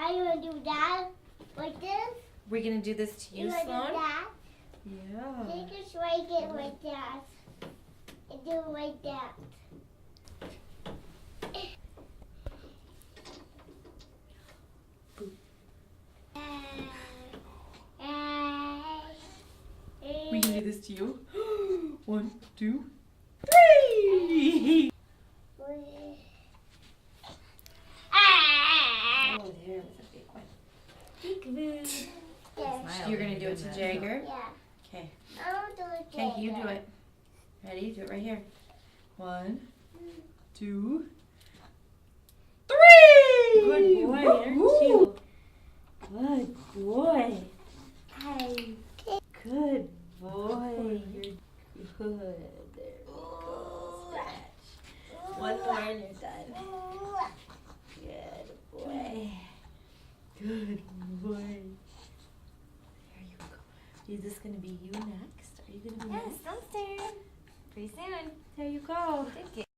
Are you gonna do that like this? We're gonna do this to you, You gonna Sloan? do that? Yeah. Take a strike it like that. And do it like that. We can do this to you. 1, 2, 3. Oh, there was a big one. Peekaboo. Smile. You're gonna do it to Jagger? Yeah. Okay. I'll do it. Okay, you do it. Ready? Do it right here. 1, 2, 3. Good boy, aren't you? Good boy. Hey. Good boy. You're good. There we go. Scratch. One more and you're done. Good boy. Good boy. There you go. Is this going to be you next? Are you going to be Yes, next? downstairs. Pretty soon. There you go. Take it.